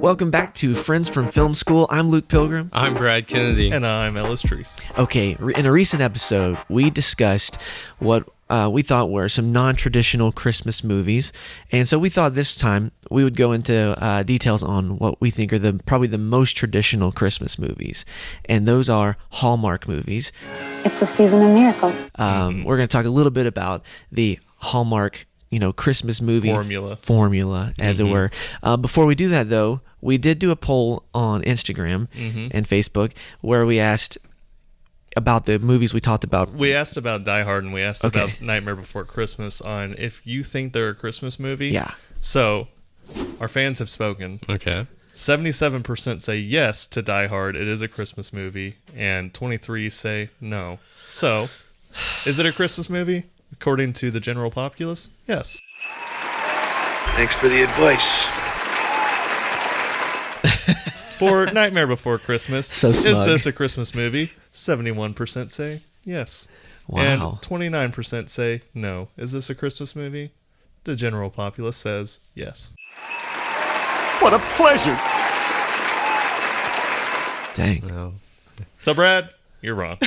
Welcome back to Friends from Film School. I'm Luke Pilgrim. I'm Brad Kennedy. And I'm Ellis Treese. Okay, in a recent episode, we discussed what we thought were some non-traditional Christmas movies, and so we thought this time we would go into details on what we think are probably the most traditional Christmas movies, and those are Hallmark movies. It's the season of miracles. We're going to talk a little bit about the Hallmark Christmas movie formula, as it were. Before we do that, though, we did do a poll on Instagram and Facebook where we asked about the movies we talked about. We asked about Die Hard and we asked about Nightmare Before Christmas on if you think they're a Christmas movie. Yeah. So, our fans have spoken. Okay. 77% say yes to Die Hard, it is a Christmas movie, and 23% say no. So, is it a Christmas movie? According to the general populace, yes. Thanks for the advice. For Nightmare Before Christmas, So is smug. this a Christmas movie? 71% say yes. Wow. And 29% say no. Is this a Christmas movie? The general populace says yes. What a pleasure. Dang. No. So, Brad, you're wrong.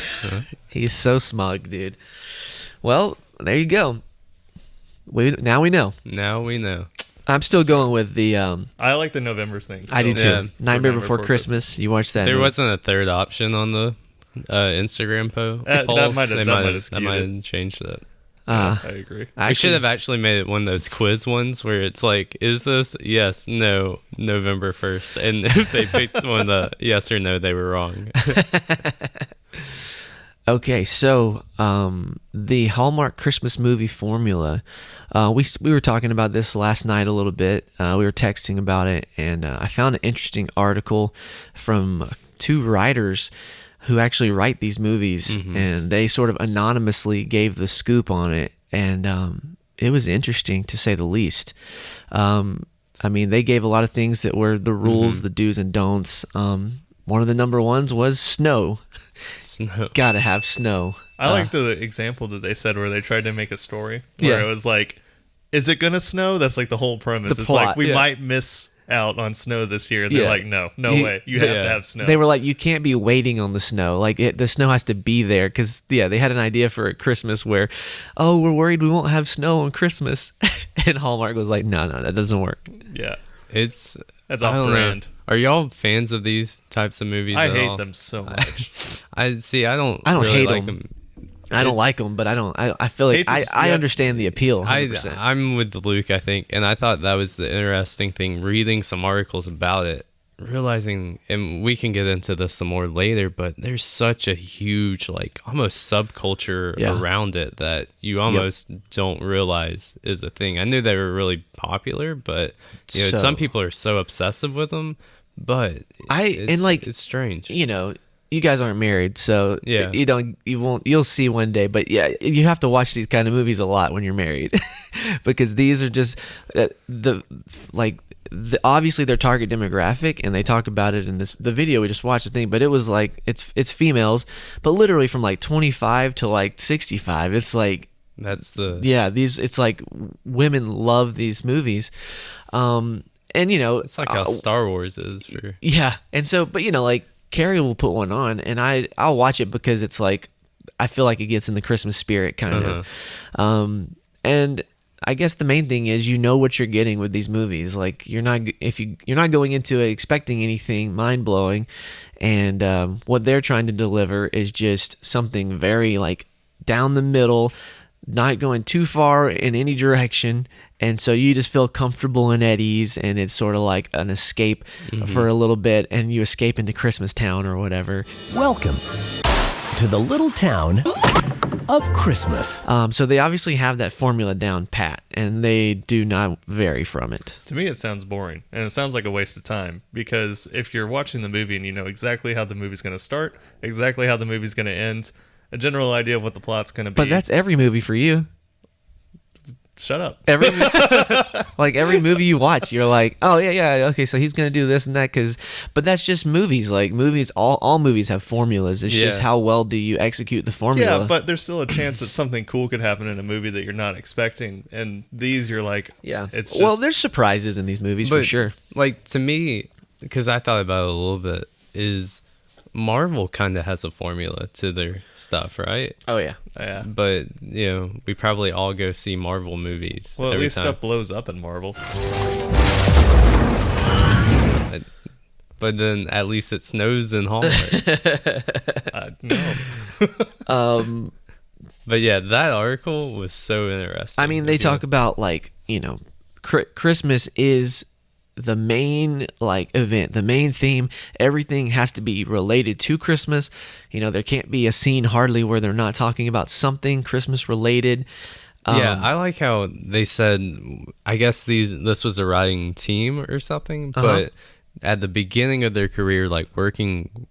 He's so smug, dude. Well, there you go. Now we know. Now we know. I'm still going with the... I like the November thing. I do too. Yeah. Nightmare Before Christmas. You watched that? There movie? wasn't a third option on the Instagram poll. That might have That might have changed it. I agree. We should have actually made it one of those quiz ones where it's like, is this yes, no, November 1st? And if they picked one yes or no, they were wrong. Okay, so the Hallmark Christmas movie formula, we were talking about this last night a little bit. We were texting about it, and I found an interesting article from two writers who actually write these movies, and they sort of anonymously gave the scoop on it, and it was interesting to say the least. I mean, they gave a lot of things that were the rules, the do's and don'ts. One of the number ones was snow. Snow. Gotta have snow. I like the example that they said where they tried to make a story where it was like, is it gonna snow? That's like the whole premise. The It's plot, like we might miss out on snow this year. And they're like, no way. You have to have snow. They were like, you can't be waiting on the snow. Like the snow has to be there because they had an idea for a Christmas where, oh, we're worried we won't have snow on Christmas, and Hallmark was like, no, that doesn't work. Yeah. That's off brand. Are y'all fans of these types of movies? I at hate all? them so much. I don't really hate like them. I don't like them, but I feel like I understand the appeal 100%. I'm with Luke, I think, and I thought that was the interesting thing, reading some articles about it, realizing, and we can get into this some more later, but there's such a huge, like, almost subculture around it that you almost don't realize is a thing. I knew they were really popular, but some people are so obsessive with them, but it's strange. You guys aren't married, so you'll see one day, but you have to watch these kind of movies a lot when you're married because these are just obviously their target demographic, and they talk about it in the video we just watched the thing, but it was like it's females, but literally from like 25 to like 65. It's like it's like women love these movies, and it's like how Star Wars is for and so, but like Carrie will put one on, and I'll watch it because it's like I feel like it gets in the Christmas spirit kind of, and I guess the main thing is what you're getting with these movies. Like you're not going into it expecting anything mind blowing, and what they're trying to deliver is just something very like down the middle, not going too far in any direction. And so you just feel comfortable and at ease, and it's sort of like an escape for a little bit, and you escape into Christmas Town or whatever. Welcome to the little town of Christmas. So they obviously have that formula down pat, and they do not vary from it. To me, it sounds boring, and it sounds like a waste of time, because if you're watching the movie and you know exactly how the movie's going to start, exactly how the movie's going to end, a general idea of what the plot's going to be. But that's every movie for you. Shut up. Every movie you watch, you're like, oh yeah, okay, so he's gonna do this and that, but that's just movies. Like movies, all movies have formulas. It's just how well do you execute the formula. Yeah, but there's still a chance that something cool could happen in a movie that you're not expecting. And these, you're like, it's just, there's surprises in these movies for sure. Like to me, because I thought about it a little bit, is Marvel kind of has a formula to their stuff, right? Oh yeah. Yeah. But we probably all go see Marvel movies. Well, at every least time. stuff blows up in Marvel. But then at least it snows in Hallmark. No. But yeah, that article was so interesting. I mean, they talk about like, Christmas is the main like event, the main theme. Everything has to be related to Christmas. There can't be a scene hardly where they're not talking about something Christmas related. Yeah, I like how they said, I guess this was a writing team or something, but at the beginning of their career, like working,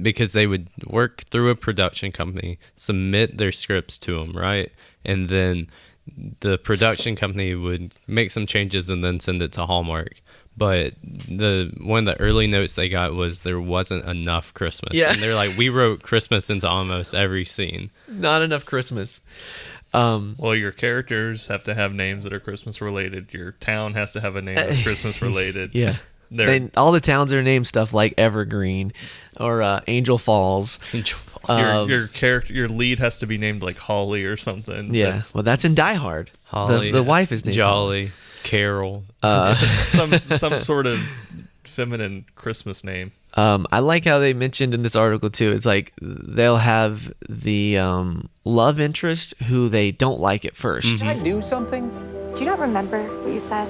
because they would work through a production company, submit their scripts to them, right? And then the production company would make some changes and then send it to Hallmark. But one of the early notes they got was there wasn't enough Christmas. Yeah. And they're like, we wrote Christmas into almost every scene. Not enough Christmas. Well, your characters have to have names that are Christmas related. Your town has to have a name that's Christmas related. Yeah. All the towns are named stuff like Evergreen or Angel Falls. Your lead has to be named like Holly or something. Yeah. That's in Die Hard. Holly, the wife is named Jolly, Carol. some sort of feminine Christmas name. I like how they mentioned in this article too. It's like they'll have the love interest who they don't like at first. Did I do something? Do you not remember what you said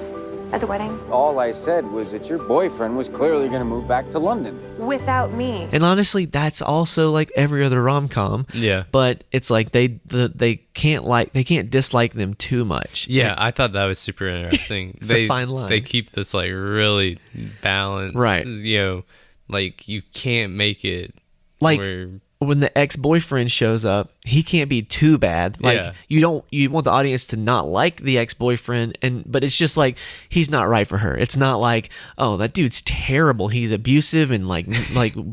at the wedding? All I said was that your boyfriend was clearly going to move back to London. Without me. And honestly, that's also like every other rom-com. Yeah. But it's like they can't dislike them too much. Yeah, I thought that was super interesting. It's a fine line. They keep this like really balanced, right? Like you can't make it like where, when the ex-boyfriend shows up, he can't be too bad. Like you want the audience to not like the ex-boyfriend, but it's just like he's not right for her. It's not like, oh, that dude's terrible, he's abusive and like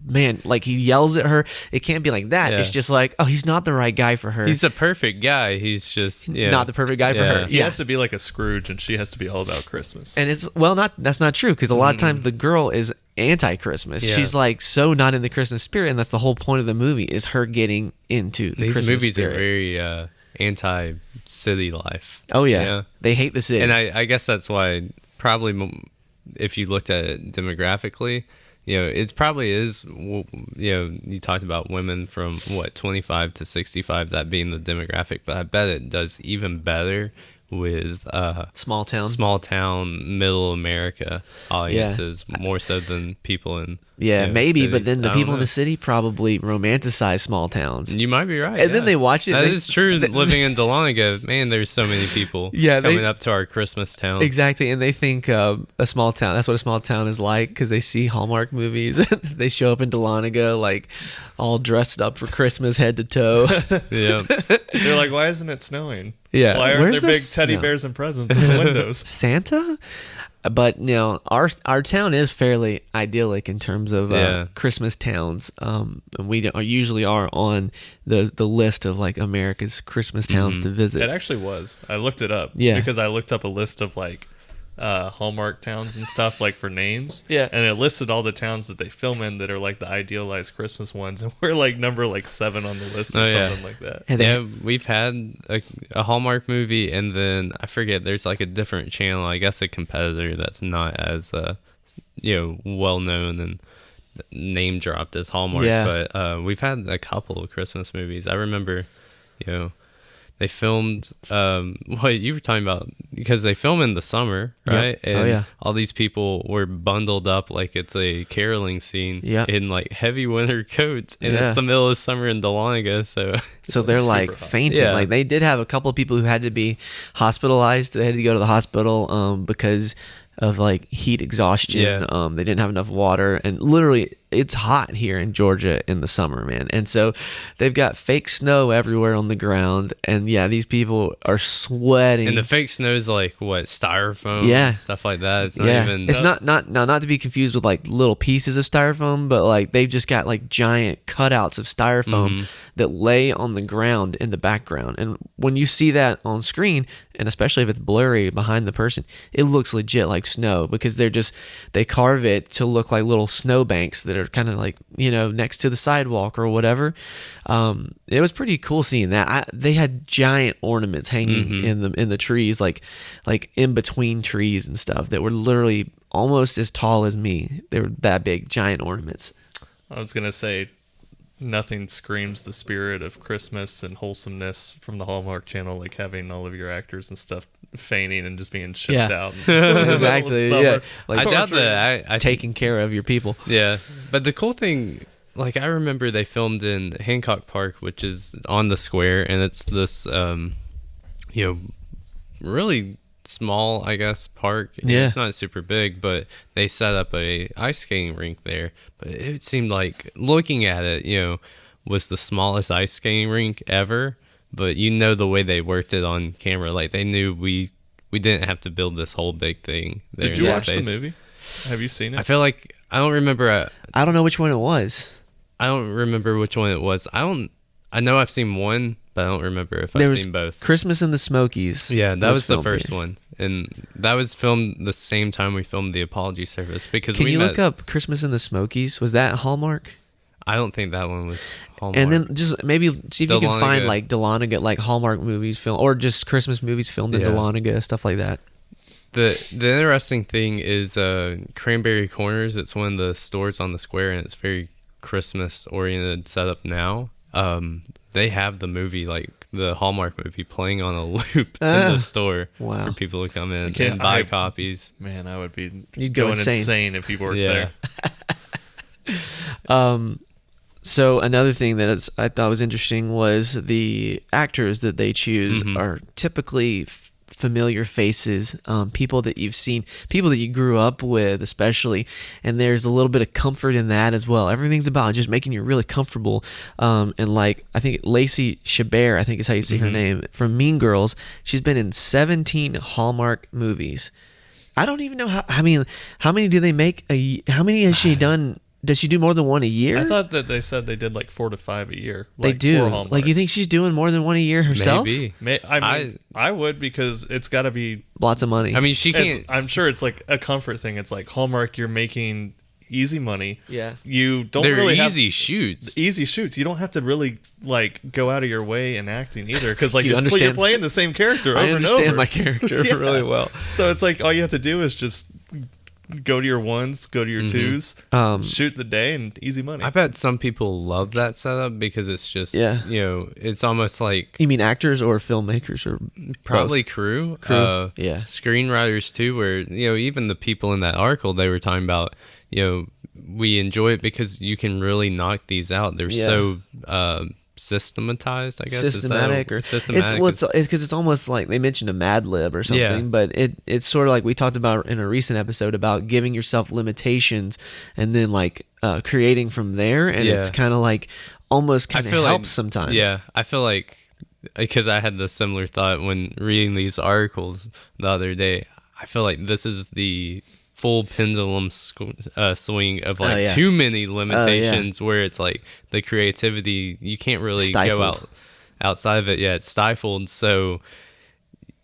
man, like he yells at her. It can't be like that. It's just like, oh, he's not the right guy for her. He's a perfect guy. He's just not the perfect guy for her. He has to be like a Scrooge, and she has to be all about Christmas. And that's not true, because a lot of times the girl is anti-Christmas. She's like so not in the Christmas spirit, and that's the whole point of the movie, is her getting into the Christmas movies spirit. are very anti-city life. Oh yeah, they hate the city. And I guess that's why probably if you looked at it demographically, it probably is, you talked about women from 25 to 65, that being the demographic, but I bet it does even better with small town middle America audiences, more so than people in maybe cities. But then the people in the city probably romanticize small towns. You might be right, and then they watch it. That is true. Living in Dahlonega, man, there's so many people coming up to our Christmas town. Exactly, and they think a small town, that's what a small town is like, because they see Hallmark movies. They show up in Dahlonega like all dressed up for Christmas head to toe. Yeah. They're like, why isn't it snowing? Yeah. Why aren't there big teddy bears and presents in the windows? Santa? But our town is fairly idyllic in terms of Christmas towns. And we usually are on the list of like America's Christmas towns to visit. It actually was. I looked it up. Yeah. Because I looked up a list of like Hallmark towns and stuff, like for names. Yeah. And it listed all the towns that they film in that are like the idealized Christmas ones, and we're like number 7 on the list or something like that. And we've had a Hallmark movie, and then I forget, there's like a different channel, I guess a competitor that's not as well known and name dropped as Hallmark. Yeah. But we've had a couple of Christmas movies. I remember they filmed what you were talking about, because they film in the summer, right? Yep. And all these people were bundled up like it's a caroling scene in like heavy winter coats, and it's the middle of summer in Dahlonega, so they're like fainting. Yeah. Like they did have a couple of people who had to be hospitalized. They had to go to the hospital because of like heat exhaustion. They didn't have enough water, and literally it's hot here in Georgia in the summer, man. And so they've got fake snow everywhere on the ground. And yeah, these people are sweating. And the fake snow is like what, styrofoam? Yeah. Stuff like that. It's not even. It's not to be confused with like little pieces of styrofoam, but like they've just got like giant cutouts of styrofoam that lay on the ground in the background. And when you see that on screen, and especially if it's blurry behind the person, it looks legit like snow, because they carve it to look like little snow banks that are kind of like, you know, next to the sidewalk or whatever. It was pretty cool seeing that. They had giant ornaments hanging in the trees, like in between trees and stuff, that were literally almost as tall as me. They were that big, giant ornaments. I was gonna say, nothing screams the spirit of Christmas and wholesomeness from the Hallmark Channel like having all of your actors and stuff fainting and just being shipped out. Exactly. Yeah. Like, I doubt that. I taking care of your people. Yeah, but the cool thing, like, I remember they filmed in Hancock Park, which is on the square, and it's this, really small, I guess, park. Yeah. It's not super big, but they set up a ice skating rink there. But it seemed like, looking at it, was the smallest ice skating rink ever. But the way they worked it on camera, like they knew we didn't have to build this whole big thing there. Did you watch the movie? Have you seen it? I feel like I don't remember. I don't know which one it was. I don't remember which one it was. I know I've seen one, but I don't remember if I've seen both. Christmas in the Smokies. Yeah, that was the first one. And that was filmed the same time we filmed The Apology Service. Because Can you look up Christmas in the Smokies? Was that Hallmark? I don't think that one was Hallmark. And then just maybe see if you can find like Dahlonega, like Hallmark movies film, or just Christmas movies filmed in Dahlonega, stuff like that. The interesting thing is Cranberry Corners. It's one of the stores on the square, and it's very Christmas oriented setup now. They have the movie, like the Hallmark movie, playing on a loop in the store for people to come in and buy copies. Man, I would be You'd go insane if you worked there. So another thing that I thought was interesting was the actors that they choose are typically familiar faces, people that you've seen, people that you grew up with especially, and there's a little bit of comfort in that as well. Everything's about just making you really comfortable, and like I think Lacey Chabert, I think is how you say her name, from Mean Girls, she's been in 17 Hallmark movies. I don't even know how many do they make how many has she done? Does she do more than one a year? I thought that they said they did like 4 to 5 a year. They do. Like, you think she's doing more than one a year herself? Maybe. I would, because it's got to be lots of money. I mean, she can't. I'm sure it's like a comfort thing. It's like Hallmark, you're making easy money. Yeah. You don't They're really easy shoots. Easy shoots. You don't have to really like go out of your way in acting either, because like you're playing the same character over and over. I understand my character really well. So it's like all you have to do is just go to your ones, go to your twos, shoot the day, and easy money. I bet some people love that setup because it's just, it's almost like... You mean actors or filmmakers or probably both? Crew. Yeah. Screenwriters too, where, even the people in that article, they were talking about, we enjoy it because you can really knock these out. They're so... systematized, I guess. Systematic. It's because it's almost like they mentioned a Mad Lib or something, but it's sort of like we talked about in a recent episode about giving yourself limitations and then like creating from there, and it's kind of like almost kind of helps sometimes. Yeah, I feel like, because I had the similar thought when reading these articles the other day, I feel like this is the full pendulum swing of like too many limitations, where it's like the creativity, you can't really go outside of it. Yeah, it's stifled. So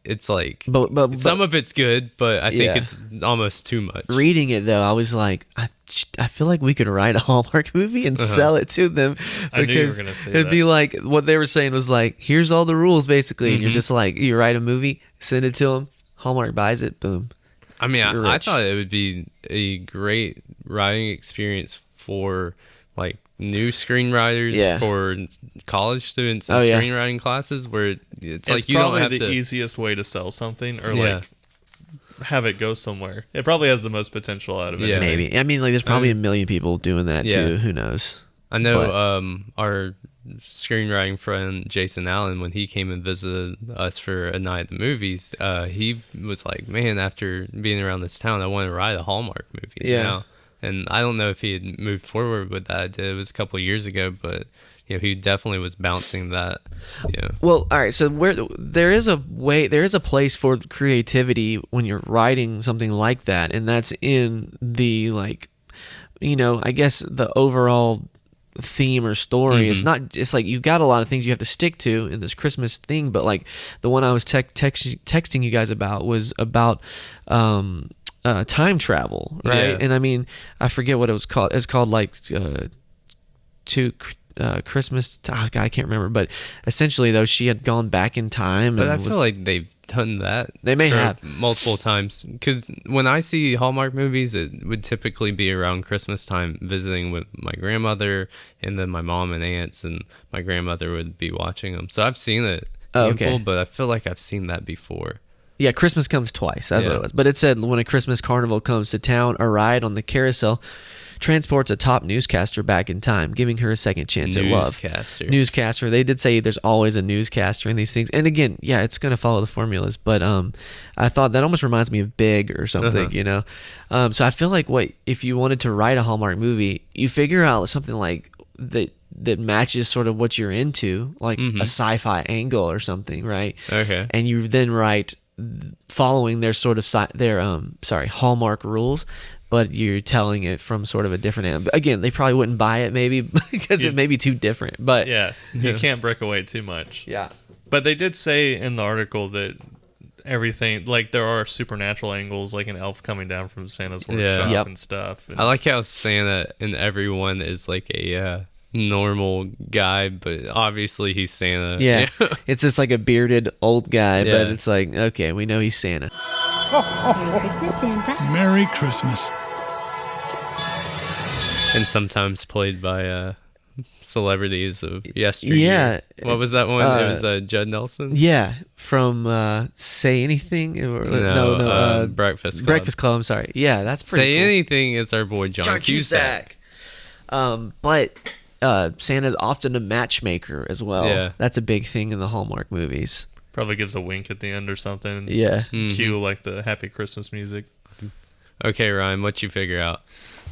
it's like, but some of it's good, but I think it's almost too much. Reading it though, I was like, I feel like we could write a Hallmark movie and sell it to them, because it'd be like what they were saying was like, here's all the rules basically, and you're just like, you write a movie, send it to them, Hallmark buys it, boom. I mean, I thought it would be a great writing experience for like new screenwriters, for college students in screenwriting classes, where it's like you don't have to... It's probably the easiest way to sell something, or like have it go somewhere. It probably has the most potential out of it. Yeah, maybe. I mean, like there's probably a million people doing that too. Who knows? I know our screenwriting friend Jason Allen, when he came and visited us for a night at the movies, he was like, man, after being around this town, I want to write a Hallmark movie now. And I don't know if he had moved forward with that. It was a couple of years ago, but he definitely was bouncing that. Well, all right. So there is a place for creativity when you're writing something like that, and that's in the I guess the overall theme or story. It's like you've got a lot of things you have to stick to in this Christmas thing, but like the one I was texting you guys about was about time travel, right? Yeah. And I mean, I forget what it was called. It's called like Christmas. Oh God, I can't remember. But essentially, though, she had gone back in time. But and I feel like they've done that. They may have multiple times. Because when I see Hallmark movies, it would typically be around Christmas time, visiting with my grandmother, and then my mom and aunts, and my grandmother would be watching them. So I've seen it. Okay. But I feel like I've seen that before. Yeah, Christmas comes twice. That's what it was. But it said when a Christmas carnival comes to town, a ride on the carousel transports a top newscaster back in time, giving her a second chance at love. Newscaster. They did say there's always a newscaster in these things. And again, yeah, it's going to follow the formulas. But I thought that almost reminds me of Big or something, So I feel like if you wanted to write a Hallmark movie, you figure out something like that matches sort of what you're into, like a sci-fi angle or something, right? Okay. And you then write following their sort of Hallmark rules, but you're telling it from sort of a different end. Again, they probably wouldn't buy it maybe because it may be too different. But you can't break away too much. Yeah. But they did say in the article that everything, like there are supernatural angles, like an elf coming down from Santa's workshop and stuff. And I like how Santa and everyone is like a normal guy, but obviously he's Santa. Yeah. It's just like a bearded old guy, but it's like, okay, we know he's Santa. Merry Christmas, Santa. Merry Christmas. And sometimes played by celebrities of yesteryear. Yeah. What was that one? It was Judd Nelson? Yeah, from Say Anything? No, Breakfast Club. Breakfast Club, I'm sorry. Yeah, that's pretty Say cool. Anything is our boy John Cusack. But Santa's often a matchmaker as well. Yeah. That's a big thing in the Hallmark movies. Probably gives a wink at the end or something. Yeah. Cue like the Happy Christmas music. Okay, Ryan, what you figure out?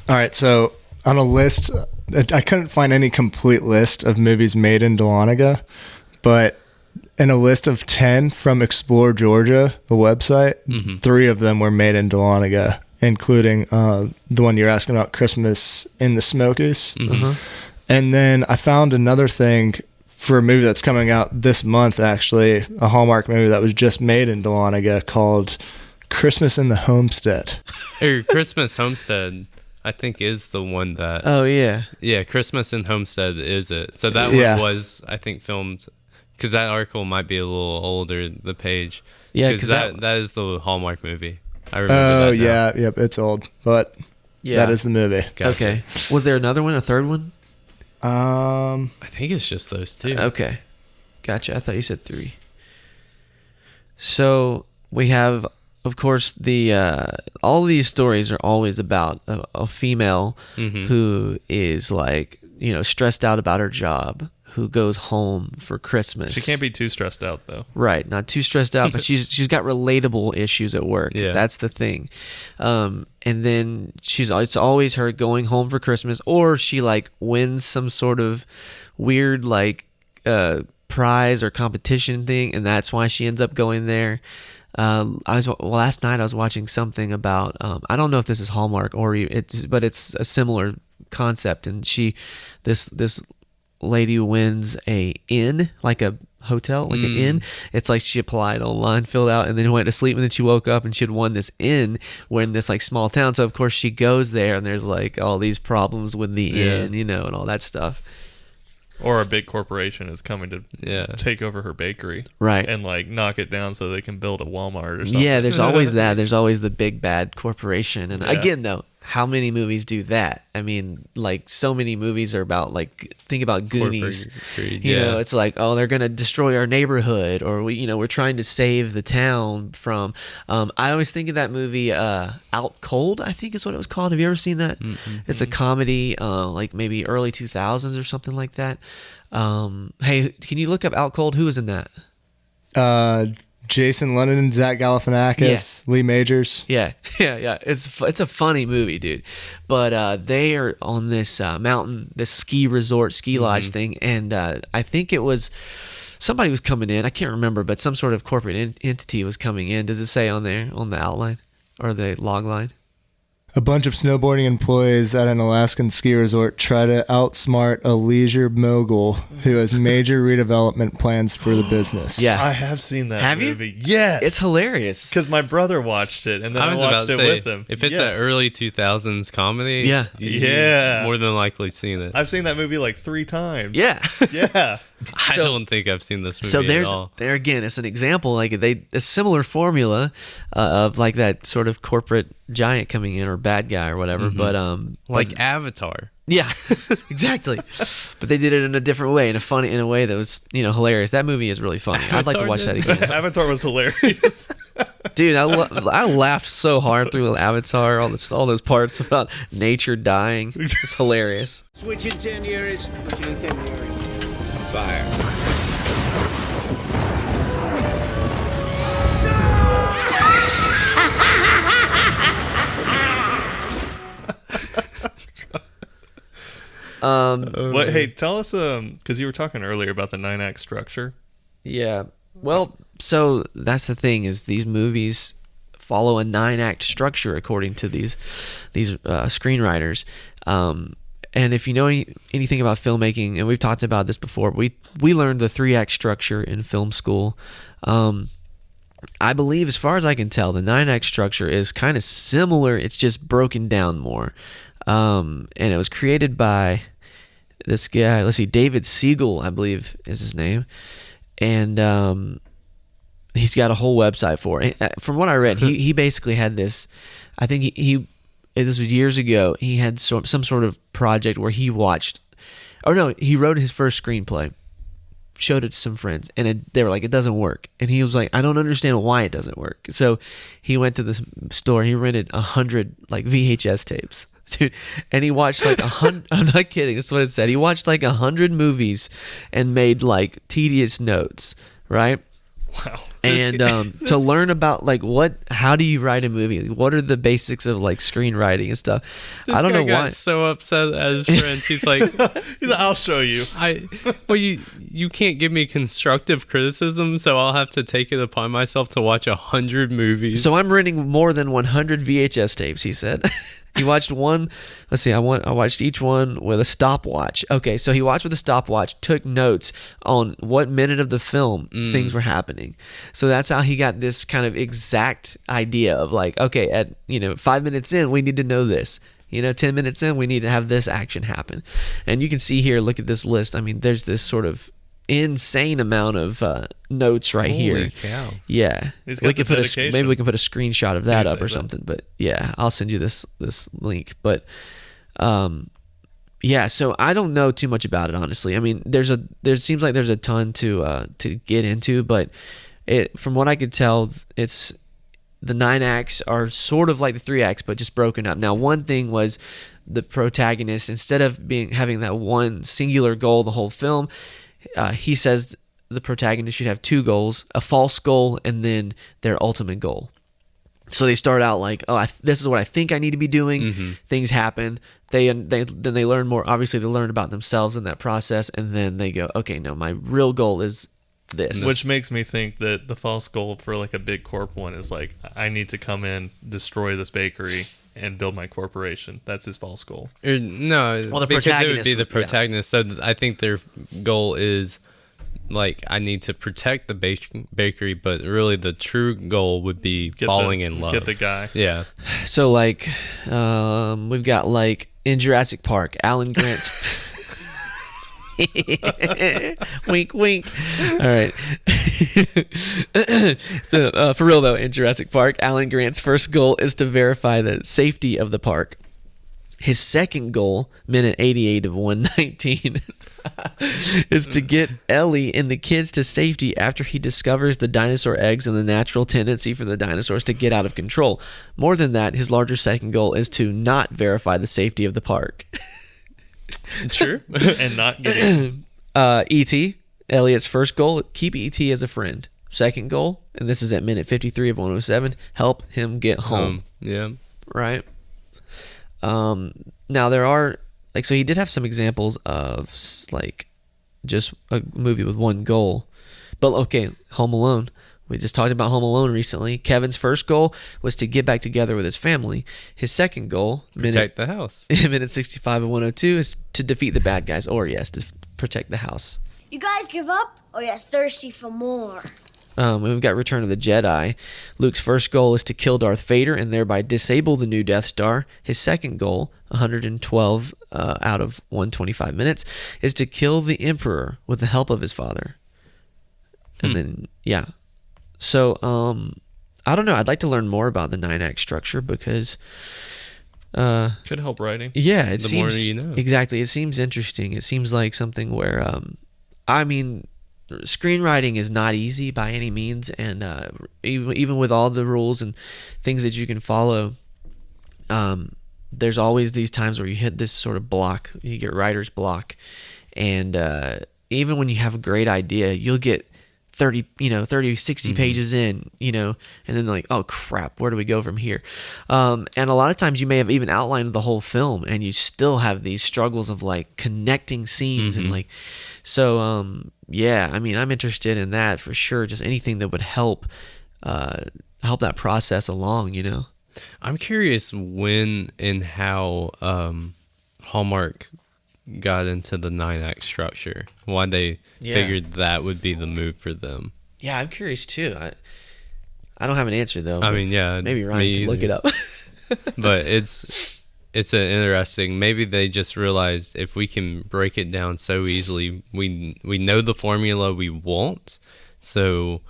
All right, so on a list, I couldn't find any complete list of movies made in Dahlonega, but in a list of 10 from Explore Georgia, the website, 3 of them were made in Dahlonega, including the one you're asking about, Christmas in the Smokies. And then I found another thing for a movie that's coming out this month, actually, a Hallmark movie that was just made in Dahlonega called Christmas in the Homestead. Christmas Homestead, I think, is the one that... Oh, yeah. Yeah, Christmas in Homestead is it. So that one was, I think, filmed... Because that article might be a little older, the page. Yeah, because that is the Hallmark movie. I remember that. Oh, yeah. Yep, it's old. But that is the movie. Gotcha. Okay. Was there another one, a third one? I think it's just those 2. Okay. Gotcha. I thought you said 3. So we have, of course, all of these stories are always about a female who is like, stressed out about her job, who goes home for Christmas. She can't be too stressed out, though. Right, not too stressed out, but she's got relatable issues at work. Yeah. That's the thing. And then it's always her going home for Christmas, or she like wins some sort of weird like prize or competition thing, and that's why she ends up going there. Last night I was watching something about I don't know if this is Hallmark but it's a similar concept, and this lady wins a inn, like a hotel, like an inn. It's like she applied online, filled out, and then went to sleep, and then she woke up and she had won this inn. We're in this like small town, so of course she goes there, and there's like all these problems with the inn, and all that stuff. Or a big corporation is coming to take over her bakery, right, and like knock it down so they can build a Walmart or something. Yeah, there's always that. There's always the big bad corporation, and again, though, how many movies do that? I mean, like so many movies are about like think about Goonies. It's like, oh, they're gonna destroy our neighborhood, or we're trying to save the town from. I always think of that movie, Out Cold, I think is what it was called. Have you ever seen that? It's a comedy, like maybe early 2000s or something like that. Hey, can you look up Out Cold? Who was in that? Jason London, Zach Galifianakis, Lee Majors. Yeah. It's a funny movie, dude. But they are on this mountain, this ski resort, ski lodge thing, and I think it was somebody was coming in. I can't remember, but some sort of corporate entity was coming in. Does it say on there on the outline or the log line? A bunch of snowboarding employees at an Alaskan ski resort try to outsmart a leisure mogul who has major redevelopment plans for the business. Yeah. I have seen that Have you? movie. Yes. It's hilarious. Because my brother watched it, and then I was about watched to it say, with him. if it's Yes. an early 2000s comedy, Yeah. Yeah. more than likely seen it. I've seen that movie like 3 times. Yeah. Yeah. I don't think I've seen this movie So at all. there again, it's an example, like a similar formula of like that sort of corporate giant coming in or bad guy or whatever. But Like Avatar. yeah, exactly. But they did it in a different way, in a way that was hilarious. That movie is really funny. I'd like to Avatar watch that did? again, Avatar was hilarious. dude. I laughed so hard through Avatar, all those parts about nature dying. It's hilarious. Switch incendiaries. Fire. What? Hey, tell us, because you were talking earlier about the 9-act structure. Yeah. Well, so that's the thing is these movies follow a 9-act structure according to these screenwriters. And if you know anything about filmmaking, and we've talked about this before, we learned the 3-act structure in film school. I believe, as far as I can tell, the 9-act structure is kind of similar. It's just broken down more. And it was created by this guy. Let's see, David Siegel, I believe is his name. And he's got a whole website for it. From what I read, he basically had this. I think this was years ago. He had some sort of project where he watched. Oh no, he wrote his first screenplay, showed it to some friends, and they were like, "It doesn't work." And he was like, "I don't understand why it doesn't work." So he went to this store. He rented 100 like VHS tapes, dude, and he watched like 100. I'm not kidding. That's what it said. He watched like 100 movies and made like tedious notes, right? Wow. And to learn about like how do you write a movie? What are the basics of like screenwriting and stuff? I don't know got why. so upset at his friends. He's like, I'll show you. you can't give me constructive criticism, so I'll have to take it upon myself to watch 100 movies. So I'm renting more than 100 VHS tapes, he said. He watched one. Let's see. I watched each one with a stopwatch. Okay, so he watched with a stopwatch, took notes on what minute of the film things were happening. So that's how he got this kind of exact idea of like, okay, at 5 minutes in, we need to know this. 10 minutes in, we need to have this action happen. And you can see here, look at this list. I mean, there's this sort of insane amount of notes right here. Holy cow. Yeah, He's got we could the put dedication. maybe we can put a screenshot of that You up say or that. something. But yeah, I'll send you this link. But yeah, so I don't know too much about it, honestly. I mean, there seems like there's a ton to get into, but from what I could tell, it's the 9 acts are sort of like the 3 acts, but just broken up. Now, one thing was the protagonist, instead of having that one singular goal the whole film, he says the protagonist should have 2 goals, a false goal and then their ultimate goal. So they start out like, oh, this is what I think I need to be doing. Things happen. Then they learn more. Obviously, they learn about themselves in that process, and then they go, okay, no, my real goal is this. Which makes me think that the false goal for like a big corp one is like, I need to come in, destroy this bakery, and build my corporation. That's his false goal. No, Well, the because it would protagonist be the would- yeah. protagonist. So I think their goal is like, I need to protect the bakery, but really the true goal would be falling in love. Get the guy. Yeah. So like, we've got like in Jurassic Park, Alan Grant's. Wink, wink. All right. So, for real though, in Jurassic Park, Alan Grant's first goal is to verify the safety of the park. His second goal, minute 88 of 119, is to get Ellie and the kids to safety after he discovers the dinosaur eggs and the natural tendency for the dinosaurs to get out of control. More than that, his larger second goal is to not verify the safety of the park. Sure. And not get it. E.T., Elliot's first goal, keep E.T. as a friend. Second goal, and this is at minute 53 of 107, help him get home. Yeah. Right. Now there are like, so he did have some examples of like just a movie with one goal, but okay, Home Alone. We just talked about Home Alone recently. Kevin's first goal was to get back together with his family. His second goal, protect the house. minute 65 of 102, is to defeat the bad guys, or yes, to protect the house. You guys give up, or you're thirsty for more? We've got Return of the Jedi. Luke's first goal is to kill Darth Vader and thereby disable the new Death Star. His second goal, 112 out of 125 minutes, is to kill the Emperor with the help of his father. And then, yeah. So, I don't know. I'd like to learn more about the 9-act structure because... could help writing. Yeah, it the seems... more you know. Exactly. It seems interesting. It seems like something where... I mean... Screenwriting is not easy by any means, and even with all the rules and things that you can follow, there's always these times where you hit this sort of block. You get writer's block, and even when you have a great idea, you'll get 30, 60 pages in, and then like, oh crap, where do we go from here? And a lot of times you may have even outlined the whole film, and you still have these struggles of like connecting scenes and like, so yeah, I mean, I'm interested in that for sure. Just anything that would help that process along, I'm curious when and how Hallmark got into the 9-act structure. Why they figured that would be the move for them. Yeah, I'm curious too. I don't have an answer though. I mean, yeah, maybe Ryan can look it up. But it's an interesting. Maybe they just realized if we can break it down so easily, we know the formula we want. So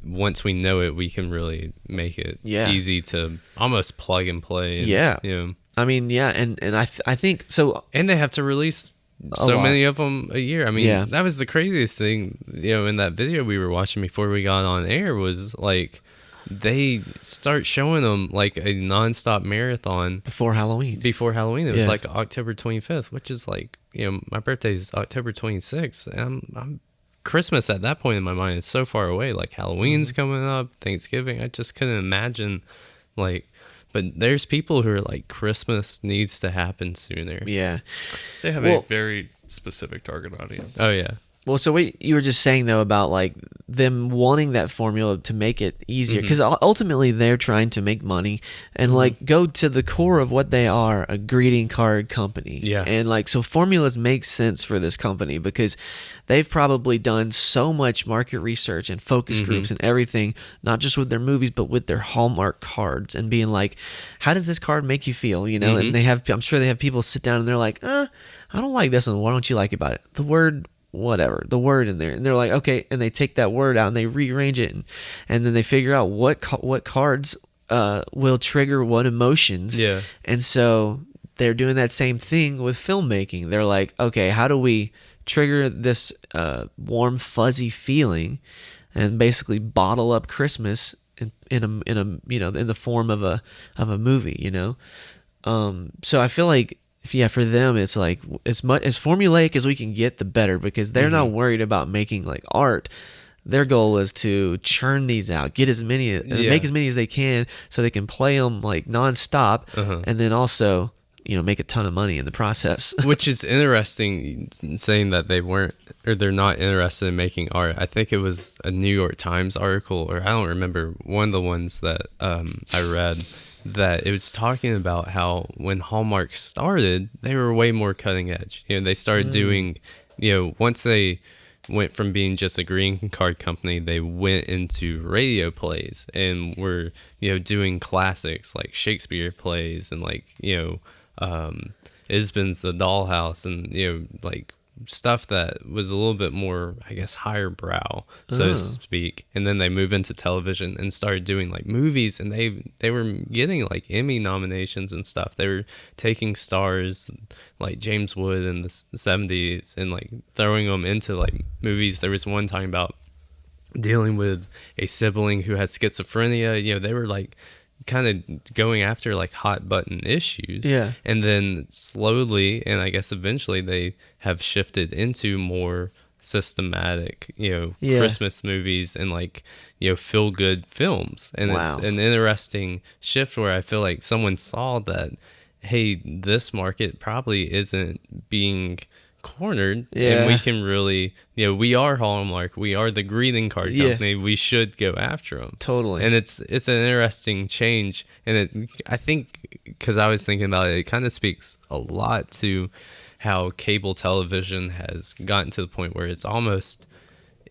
once we know it, we can really make it easy to almost plug and play. And, I mean, yeah, and I think so. And they have to release so many of them a year. I mean, that was the craziest thing. In that video we were watching before we got on air was like they start showing them like a nonstop marathon before Halloween. It was like October 25th, which is like my birthday is October 26th, and I'm Christmas at that point in my mind is so far away. Like Halloween's coming up, Thanksgiving. I just couldn't imagine like. But there's people who are like, Christmas needs to happen sooner. Yeah. They have a very specific target audience. Oh, yeah. Well, so what you were just saying, though, about like them wanting that formula to make it easier, because ultimately they're trying to make money and like go to the core of what they are, a greeting card company. Yeah. And like, so formulas make sense for this company because they've probably done so much market research and focus groups and everything, not just with their movies, but with their Hallmark cards and being like, how does this card make you feel? And they have, I'm sure they have people sit down and they're like, I don't like this one. What don't you like about it? The word in there, and they're like, okay, and they take that word out and they rearrange it, and then they figure out what cards will trigger what emotions. Yeah. And so they're doing that same thing with filmmaking. They're like, okay, how do we trigger this warm fuzzy feeling and basically bottle up Christmas in the form of a movie, so I feel like for them it's like as formulaic as we can get, the better, because they're not worried about making like art. Their goal is to churn these out, get as many, make as many as they can, so they can play them like nonstop, and then also make a ton of money in the process. Which is interesting, saying that they're not interested in making art. I think it was a New York Times article, or I don't remember, one of the ones that I read, that it was talking about how when Hallmark started, they were way more cutting edge. They started doing, once they went from being just a greeting card company, they went into radio plays and were, doing classics like Shakespeare plays and like, Isbin's The Dollhouse and, like stuff that was a little bit more, I guess, higher brow, so to speak. And then they move into television and started doing like movies, and they were getting like Emmy nominations and stuff. They were taking stars like James Wood in the 70s and like throwing them into like movies. There was one talking about dealing with a sibling who has schizophrenia. They were like kind of going after like hot button issues. Yeah. And then slowly, and I guess eventually, they have shifted into more systematic, Yeah. Christmas movies and like, feel good films. And Wow. it's an interesting shift where I feel like someone saw that, hey, this market probably isn't being cornered, and we can really, we are Hallmark, we are the greeting card company, we should go after them. Totally. And it's an interesting change, and I think, because I was thinking about it, it kind of speaks a lot to how cable television has gotten to the point where it's almost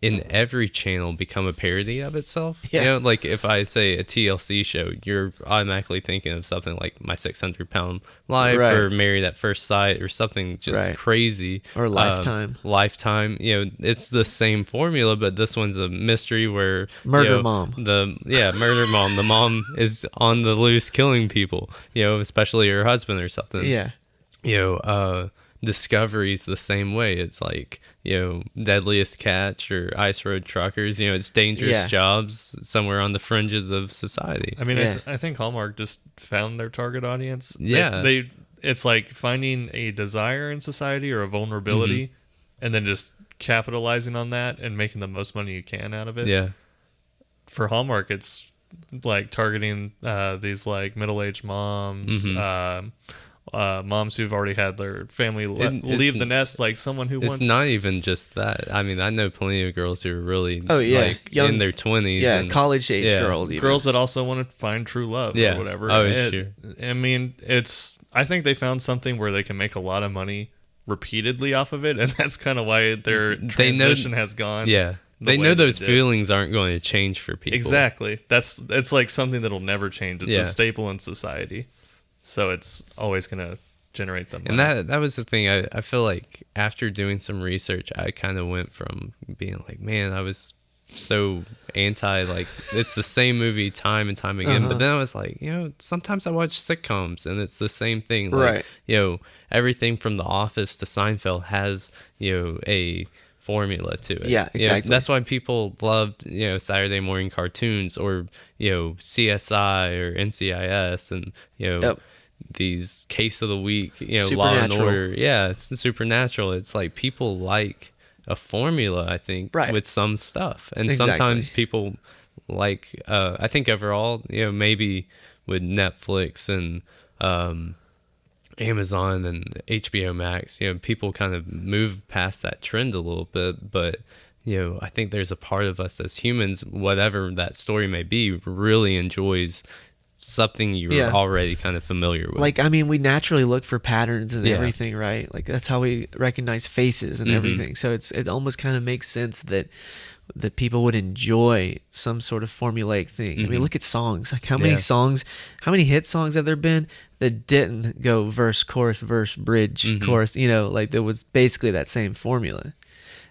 in every channel become a parody of itself. Like if I say a TLC show, you're automatically thinking of something like My 600-Pound Life, or Married at First Sight, or something just crazy, or Lifetime. It's the same formula, but this one's a mystery where Murder Mom. Murder Mom. The mom is on the loose killing people, especially her husband or something. Discovery's the same way. It's like, Deadliest Catch or Ice Road Truckers. It's dangerous jobs somewhere on the fringes of society. I mean, I think Hallmark just found their target audience. Yeah. It's like finding a desire in society or a vulnerability, and then just capitalizing on that and making the most money you can out of it. Yeah. For Hallmark, it's like targeting these like middle-aged moms, moms who've already had their family leave the nest, like someone who wants... It's not even just that. I mean, I know plenty of girls who are really young, in their 20s. Yeah, college-age girls. Even. Girls that also want to find true love or whatever. Oh, it's true. I mean, I think they found something where they can make a lot of money repeatedly off of it, and that's kind of why their transition has gone. Yeah. They know those feelings aren't going to change for people. Exactly. It's like something that'll never change. It's a staple in society. So it's always going to generate them. And that was the thing. I feel like after doing some research, I kind of went from being like, man, I was so anti, like, it's the same movie time and time again. But then I was like, sometimes I watch sitcoms and it's the same thing. Like, everything from The Office to Seinfeld has, a formula to it. Yeah, exactly. That's why people loved, Saturday morning cartoons or, CSI or NCIS and, these Case of the Week, Law and Order. Yeah, it's Supernatural. It's like people like a formula, I think, with some stuff. And sometimes people like, I think overall, maybe with Netflix and Amazon and HBO Max, people kind of move past that trend a little bit. But, I think there's a part of us as humans, whatever that story may be, really enjoys something you're already kind of familiar with. Like, I mean, we naturally look for patterns and everything, right? Like, that's how we recognize faces and everything. So it almost kind of makes sense that people would enjoy some sort of formulaic thing. I mean, look at songs. Like, how many hit songs have there been that didn't go verse, chorus, bridge, chorus? Like, there was basically that same formula.